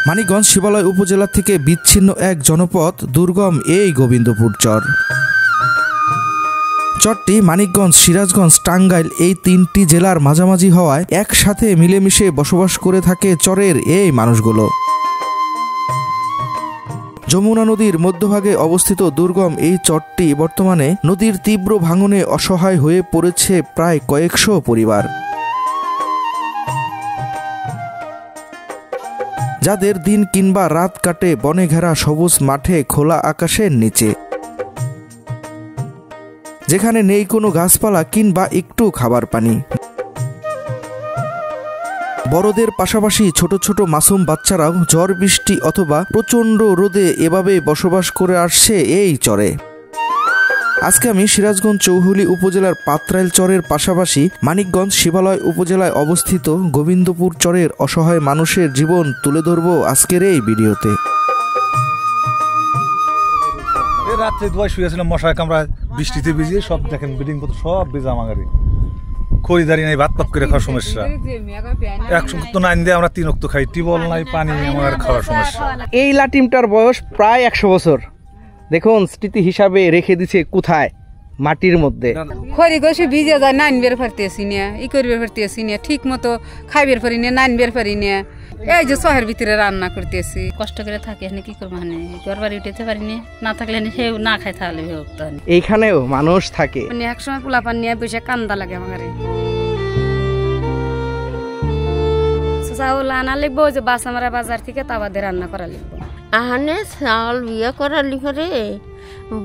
মানিকগঞ্জ শিবালয় উপজেলা থেকে বিচ্ছিন্ন এক জনপদ দুর্গম এই গোবিন্দপুর চর। চরটি মানিকগঞ্জ, সিরাজগঞ্জ, টাঙ্গাইল এই তিনটি জেলার মাঝামাঝি হওয়ায় একসাথে মিলেমিশে বসবাস করে থাকে চরের এই মানুষগুলো। যমুনা নদীর মধ্যভাগে অবস্থিত দুর্গম এই চরটি বর্তমানে নদীর তীব্র ভাঙনে অসহায় হয়ে পড়েছে প্রায় কয়েকশো পরিবার, যাদের দিন কিংবা রাত কাটে বনে ঘেরা সবুজ মাঠে, খোলা আকাশের নিচে, যেখানে নেই কোনো গাছপালা কিংবা একটু খাবার পানি। বড়দের পাশাপাশি ছোট ছোট মাসুম বাচ্চারাও ঝড় বৃষ্টি অথবা প্রচণ্ড রোদে এভাবে বসবাস করে আসছে এই চরে। আজকে আমি সিরাজগঞ্জ চৌহুলি উপজেলার পাত্রাইল চরের পাশাপাশি মানিকগঞ্জ শিবালয় উপজেলায় অবস্থিত গোবিন্দপুর চরের অসহায় মানুষের জীবন তুলে ধরব আজকের এই ভিডিওতে। রাত্রে দুয়ায় শুয়েছিলাম, মশায় কামড়ায়, বৃষ্টিতে ভিজিয়ে সব দেখেন বিল্ডিং পত্র সব ভিজা আমাগারি, খড়িদারি নাই, ভাত পাত করে খাওয়ার সমস্যা। এক তো নাইন দিয়ে আমরা 3 ওয়াক্ত খাই, টিউবওয়েল নাই, পানি আমার খাওয়ার সমস্যা। এই লাটিমটার বয়স প্রায় 100 বছর। দেখুন স্মৃতি হিসাবে রেখে দিছে কোথায়, মাটির মধ্যে। খড়ি গেছে ভিজে যায়, নাইন বের পারতেছি না, ই করবে পারতেছি না, ঠিক মতো খাইবের পারি না, নাইন বের পারি না। এই যে শহরের ভিতরে রান্না করতেছি, কষ্ট করে থাকি, এখানে কি করবো, মানে ঘর বাড়ি উঠতে পারি না থাকলে সেও না খাই তাহলে এইখানেও মানুষ থাকে। একসময় পোলাপান নিয়ে বসে কান্দা লাগে আমার। চাউল আনা লিখবো, যে বাসামারা বাজার থেকে তাবাদের রান্না করা লিখবো। আহানে চাউল বিয়ে করার লিখরে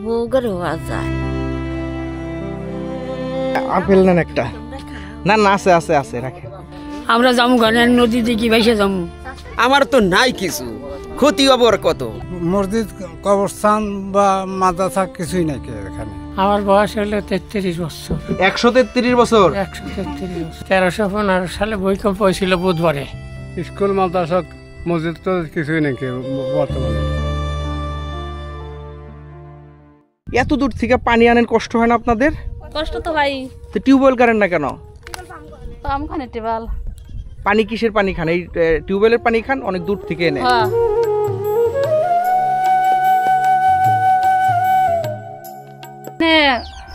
বউগের হওয়া যায়। আপেল নেন একটা, না না আছে আছে আছে রাখেন। আমরা যাবো গানের নদী দেখি ভাইসে যাবো। আমার তো নাই কিছু, ক্ষতি হবার কত। মসজিদ, কবরস্থান বা মাদ্রাসা কিছুই নাই এখানে। আমার বয়স হলো 33 বছর। 133 বছর? 133 বছর। 1315 সালে ভূমিকম্প হয়েছিল বুধবারে। স্কুল, মাদ্রাসা, মসজিদ তো কিছুই নাকি বর্তমানে। এত দূর থেকে পানি আনেন, কষ্ট হয় না আপনাদের? কষ্ট তো ভাই। তো টিউবওয়েল করেন না কেন? পানি কিসের পানি খান? এই টিউবওয়েলের পানি খান, অনেক দূর থেকে এনে।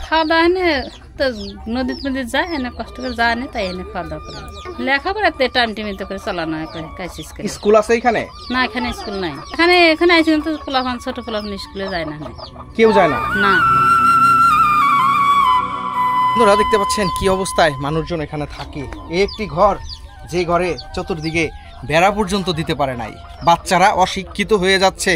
খাওয়া দাওয়া এনে তো নদীর মধ্যে যায়, এনে কষ্ট করে যায় না, তাই এনে খাওয়া দাওয়া করে। লেখাপড়াতে টাইম টিমিতে করে চালানো হয়। স্কুল আছে এখানে? না, এখানে স্কুল নাই। এখানে আইসি তো পোলাপান, ছোট পোলাপান স্কুলে যায় না, কেউ যায় না। না। আপনারা দেখতে পাচ্ছেন কি অবস্থায় মানুষজন এখানে থাকে। একটি ঘর, যে ঘরে চতুর্দিকে বেড়া পর্যন্ত দিতে পারে নাই। বাচ্চারা অশিক্ষিত হয়ে যাচ্ছে,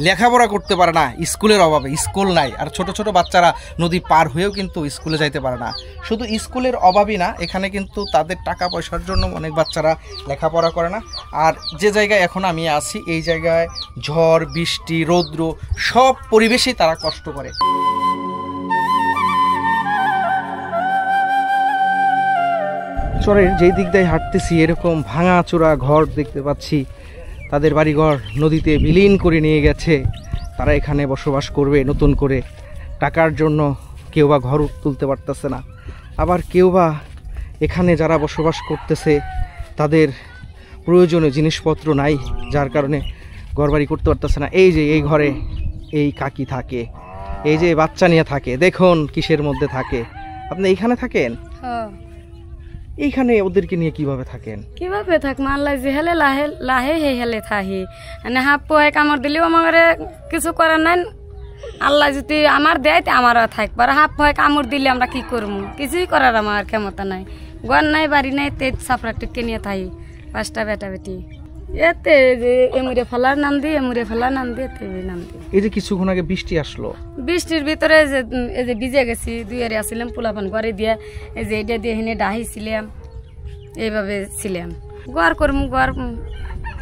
লেখাপড়া করতে পারে না স্কুলের অভাবে, স্কুল নাই। আর ছোট ছোট বাচ্চারা নদী পার হয়েও কিন্তু স্কুলে যাইতে পারে না। শুধু স্কুলের অভাবই না, এখানে কিন্তু তাদের টাকা পয়সার জন্য অনেক বাচ্চারা লেখাপড়া করে না। আর যে জায়গায় এখন আমি আছি, এই জায়গায় ঝড় বৃষ্টি রৌদ্র সব পরিবেশেই তারা কষ্ট করে। চরের যেই দিক দিয়ে হাঁটতেছি, এরকম ভাঙা চোরা ঘর দেখতে পাচ্ছি। তাদের বাড়িঘর নদীতে বিলীন করে নিয়ে গেছে। তারা এখানে বসবাস করবে নতুন করে। টাকার জন্য কেউ বা ঘর তুলতে পারতেছে না, আবার কেউ বা এখানে যারা বসবাস করতেছে তাদের প্রয়োজনীয় জিনিসপত্র নাই, যার কারণে ঘরবাড়ি করতে পারতেছে না। এই যে এই ঘরে এই কাকি থাকে, এই যে বাচ্চা নিয়ে থাকে, দেখুন কিসের মধ্যে থাকে। আপনি এইখানে থাকেন? এইখানে ওদেরকে নিয়ে কিভাবে থাকেন? কিভাবে থাকবো, আল্লাহ যে হেলে লাহে লাহে হে হেলে থাহি। মানে হাফ পোহায় কামড় দিলেও আমার কিছু করার নাই। আল্লাহ যদি আমার দেয় আমারও থাকবো, আর হাফ পোহায় কামড় দিলে আমরা কি করবো? কিছুই করার আমার ক্ষমতা নাই। ঘর নাই, বাড়ি নাই, তেজ সাপড়া টিকে নিয়ে থাকি। 5টা বেটা বেটি এতে যে এমুরে ফেলার নাম দিয়ে, এমুরে ফেলার নাম দিয়ে, নাম দিয়ে। এই যে কিছুক্ষণ আগে বৃষ্টি আসলো, বৃষ্টির ভিতরে যে এই যে ভিজে গেছি, 2 এর আসছিলাম পোলাপান ঘরে দিয়ে, এই যে এটা দিয়ে হেনে ডাহিছিলাম, এইভাবে ছিলাম। ঘর করবো, ঘর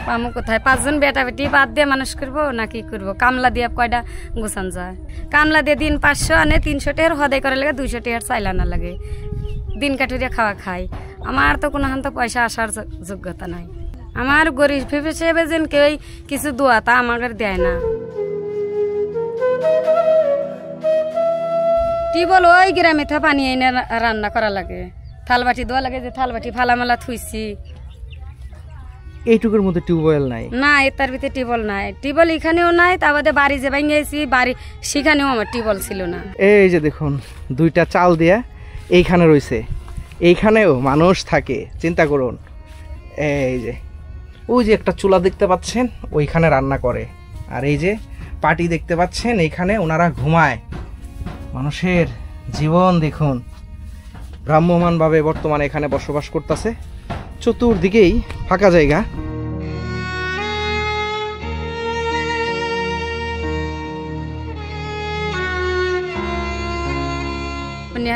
পামো কোথায়? 5 জন বেটা বেটি বাদ দিয়ে মানুষ করবো না কি করবো? কামলা দিয়ে কয়টা গোছান যায়? কামলা দিয়ে দিন 500 আনে, 300 টাকার হদাই করা লাগে, 200 টাকার চাইল আনা লাগে। দিন কাটুরিয়া খাওয়া খাই। আমার তো কোনো হান তো পয়সা আসার যোগ্যতা নাই। আমার গরিব হিসেবে যেন কেউ কিছু দোয়া তা আমাকে দেয় না। টিউবওয়েল ওই গ্রামে থা পানি এনে রান্না করা লাগে, থালবাটি দোয়া লাগে, যে থালবাটি ফালামালা থুইছি। এইটুকুর মধ্যে টিউবওয়েল নাই? না, তার ভিতরে টিউবওয়েল নাই। টিউবওয়েল এখানেও নাই, তা বাদে বাড়ি যে ভেঙেছি বাড়ি সেখানেও আমার টিউবওয়েল ছিল না। এই যে দেখুন, দুইটা চাল দিয়া এইখানে রয়েছে, এইখানেও মানুষ থাকে, চিন্তা করুন। এই যে ওই যে একটা চুলা দেখতে পাচ্ছেন, ওইখানে রান্না করে। আর এই যে পাটি দেখতে পাচ্ছেন, এইখানে ওনারা ঘুমায়। মানুষের জীবন দেখুন, ভ্রাম্যমানভাবে বর্তমানে এখানে বসবাস করতেছে। চতুর্দিকেই ফাঁকা জায়গা।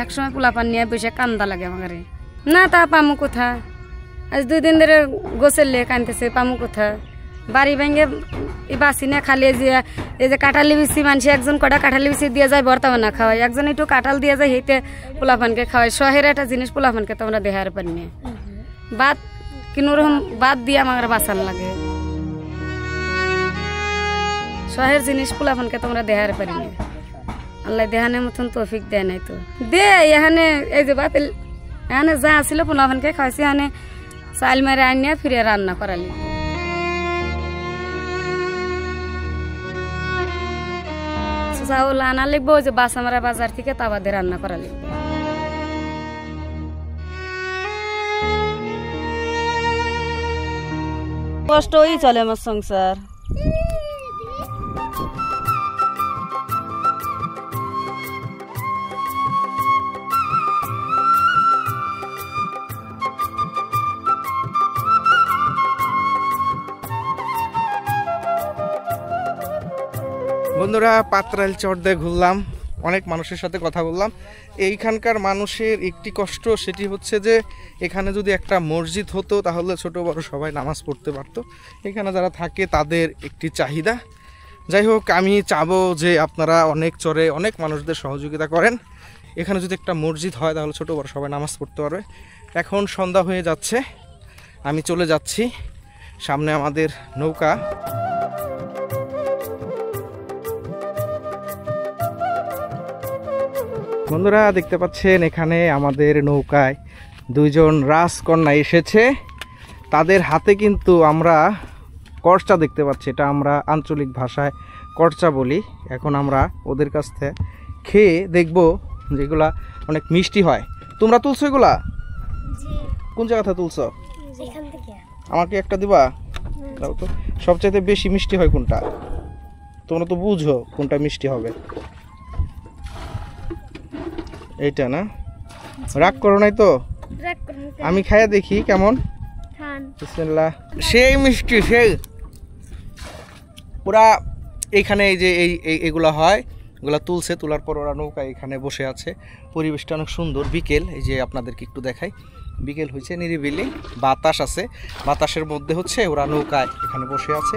একসময় পোলাপান নিয়ে বসে কান্দা লাগে আমার। না, তা পামু কোথা? আজ 2 দিন ধরে গোসের লে কানতেছে, পামু কোথা? বাড়ি ভেঙে বাসি না, খালি এই যে কাঁঠালি বিচি মানুষ একজন কটা কাঁঠালি বিচি দিয়ে যায় বর্তমানে খাওয়াই, একজন একটু কাঁঠাল দিয়ে যায়, হেঁটে পোলাপানকে খাওয়াই। শহের একটা জিনিস পোলাপানকে তোমরা দেখার পারি না। বাদ কোনোরকম বাদ দিয়ে আমার বাঁচান লাগে। শহের জিনিস পোলাপানকে তোমরা দেখার পারি না। আল্লাহ দেহানের মতন তৌফিক দেয় নাই তো দে। এখানে এই যে বাপেল এখানে যা আসছিল পোলাপানকে খাওয়াইছি, এখানে চাল মেরে আনিয়ে ফিরে রান্না করালি। চাউল আনা লিখবো, ওই যে বাসামারা বাজার থেকে তা বাদে রান্না করা লিখবো। কষ্টই চলে আমার সংসার। বন্ধুরা, পাত্রাইল চর দিয়ে ঘুরলাম, অনেক মানুষের সাথে কথা বললাম। এইখানকার মানুষের একটি কষ্ট, সেটি হচ্ছে যে এখানে যদি একটা মসজিদ হতো তাহলে ছোট বড় সবাই নামাজ পড়তে পারতো। এখানে যারা থাকে তাদের একটি চাহিদা। যাই হোক, আমি চাবো যে আপনারা অনেক চরে অনেক মানুষদের সহযোগিতা করেন। এখানে যদি একটা মসজিদ হয় তাহলে ছোট বড় সবাই নামাজ পড়তে পারবে। এখন সন্ধ্যা হয়ে যাচ্ছে, আমি চলে যাচ্ছি। সামনে আমাদের নৌকা। বন্ধুরা, দেখতে পাচ্ছেন এখানে আমাদের নৌকায় 2 জন রাজকন্যা এসেছে। তাদের হাতে কিন্তু আমরা করচা দেখতে পাচ্ছি, এটা আমরা আঞ্চলিক ভাষায় করচা বলি। এখন আমরা ওদের কাছ থেকে খেয়ে দেখব যেগুলা অনেক মিষ্টি হয়। তোমরা তুলছো এগুলা? কোন জায়গা থেকে তুলছো? আমাকে একটা দিবা? দাও তো। সবচাইতে বেশি মিষ্টি হয় কোনটা? তোমরা তো বুঝো কোনটা মিষ্টি হবে। এইটা না? রাগ করো নাই তো? আমি খাইয়া দেখি কেমন। বিসমিল্লাহ। সেই মিষ্টি, সেই ওরা এইখানে এই যে এগুলা হয়, এগুলা তুলছে, তোলার পর ওরা নৌকা এখানে বসে আছে। পরিবেশটা অনেক সুন্দর। বিকেল, এই যে আপনাদেরকে একটু দেখাই, বিকেল হয়েছে, নিরিবিলি বাতাস আছে, বাতাসের মধ্যে হচ্ছে ওরা নৌকায় এখানে বসে আছে।